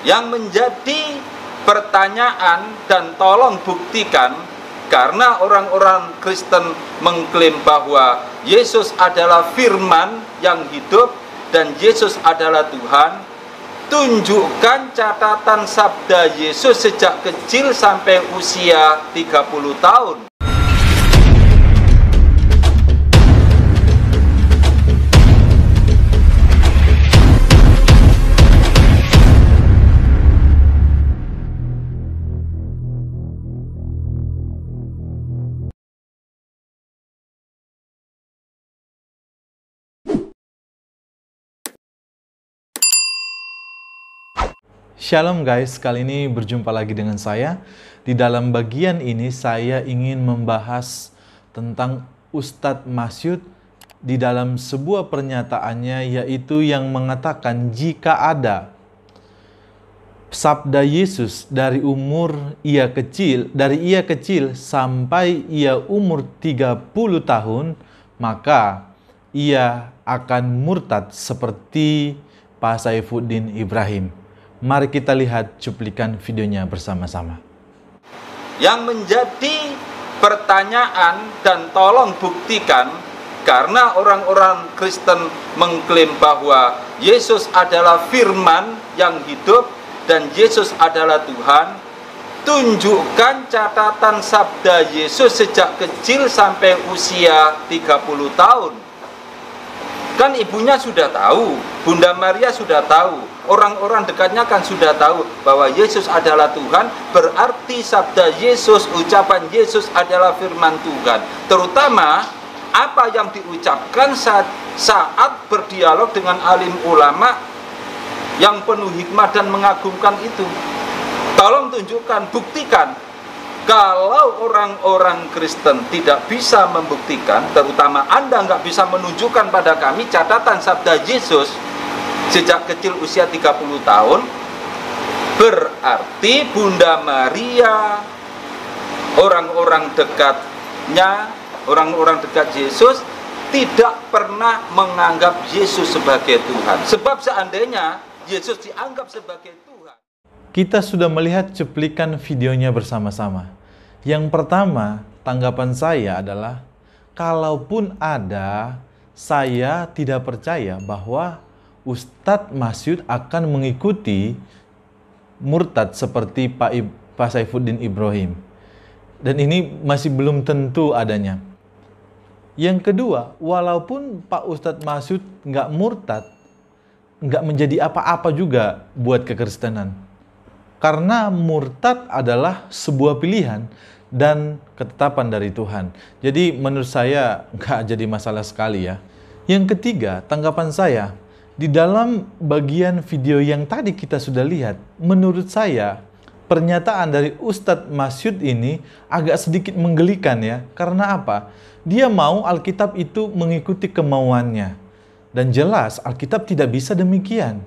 Yang menjadi pertanyaan dan tolong buktikan, karena orang-orang Kristen mengklaim bahwa Yesus adalah firman yang hidup dan Yesus adalah Tuhan. Tunjukkan catatan sabda Yesus sejak kecil sampai usia 30 tahun. Shalom guys, kali ini berjumpa lagi dengan saya. Di dalam bagian ini saya ingin membahas tentang Ustadz Masyud di dalam sebuah pernyataannya, yaitu yang mengatakan jika ada sabda Yesus dari ia kecil sampai ia umur 30 tahun, maka ia akan murtad seperti Pak Saifuddin Ibrahim. Mari kita lihat cuplikan videonya bersama-sama. Yang menjadi pertanyaan dan tolong buktikan, karena orang-orang Kristen mengklaim bahwa Yesus adalah firman yang hidup dan Yesus adalah Tuhan. Tunjukkan catatan sabda Yesus sejak kecil sampai usia 30 tahun. Kan ibunya sudah tahu, Bunda Maria sudah tahu, orang-orang dekatnya kan sudah tahu bahwa Yesus adalah Tuhan. Berarti sabda Yesus, ucapan Yesus adalah firman Tuhan. Terutama apa yang diucapkan saat berdialog dengan alim ulama yang penuh hikmah dan mengagumkan itu. Tolong tunjukkan, buktikan. Kalau orang-orang Kristen tidak bisa membuktikan, terutama Anda nggak bisa menunjukkan pada kami catatan sabda Yesus sejak kecil usia 30 tahun, berarti Bunda Maria, orang-orang dekatnya, orang-orang dekat Yesus tidak pernah menganggap Yesus sebagai Tuhan. Sebab seandainya Yesus dianggap sebagai Tuhan. Kita sudah melihat cuplikan videonya bersama-sama. Yang pertama, tanggapan saya adalah, kalaupun ada, saya tidak percaya bahwa Ustadz Masyud akan mengikuti murtad seperti Pak Saifuddin Ibrahim. Dan ini masih belum tentu adanya. Yang kedua, walaupun Pak Ustadz Masyud nggak murtad, nggak menjadi apa-apa juga buat kekristenan. Karena murtad adalah sebuah pilihan dan ketetapan dari Tuhan. Jadi menurut saya nggak jadi masalah sekali ya. Yang ketiga, tanggapan saya, di dalam bagian video yang tadi kita sudah lihat, menurut saya pernyataan dari Ustadz Masyud ini agak sedikit menggelikan ya. Karena apa? Dia mau Alkitab itu mengikuti kemauannya. Dan jelas Alkitab tidak bisa demikian.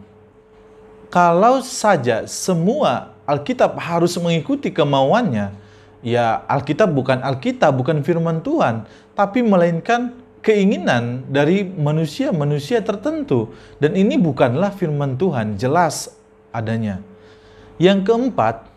Kalau saja semua Alkitab harus mengikuti kemauannya, ya Alkitab bukan firman Tuhan, tapi melainkan keinginan dari manusia tertentu. Dan ini bukanlah firman Tuhan, jelas adanya. Yang keempat,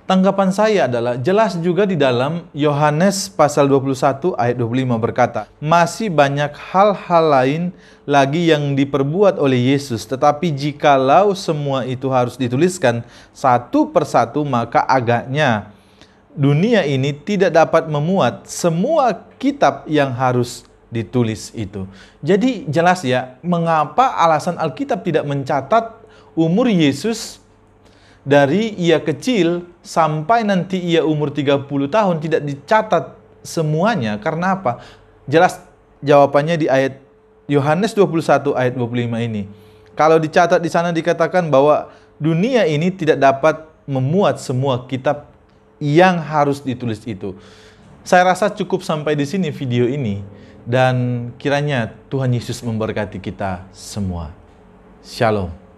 tanggapan saya adalah jelas juga di dalam Yohanes pasal 21 ayat 25 berkata, masih banyak hal-hal lain lagi yang diperbuat oleh Yesus, tetapi jikalau semua itu harus dituliskan satu persatu, maka agaknya dunia ini tidak dapat memuat semua kitab yang harus ditulis itu. Jadi jelas ya, mengapa alasan Alkitab tidak mencatat umur Yesus dari ia kecil sampai nanti ia umur 30 tahun, tidak dicatat semuanya. Karena apa? Jelas jawabannya di ayat Yohanes 21 ayat 25 ini. Kalau dicatat di sana dikatakan bahwa dunia ini tidak dapat memuat semua kitab yang harus ditulis itu. Saya rasa cukup sampai di sini video ini, dan kiranya Tuhan Yesus memberkati kita semua. Shalom.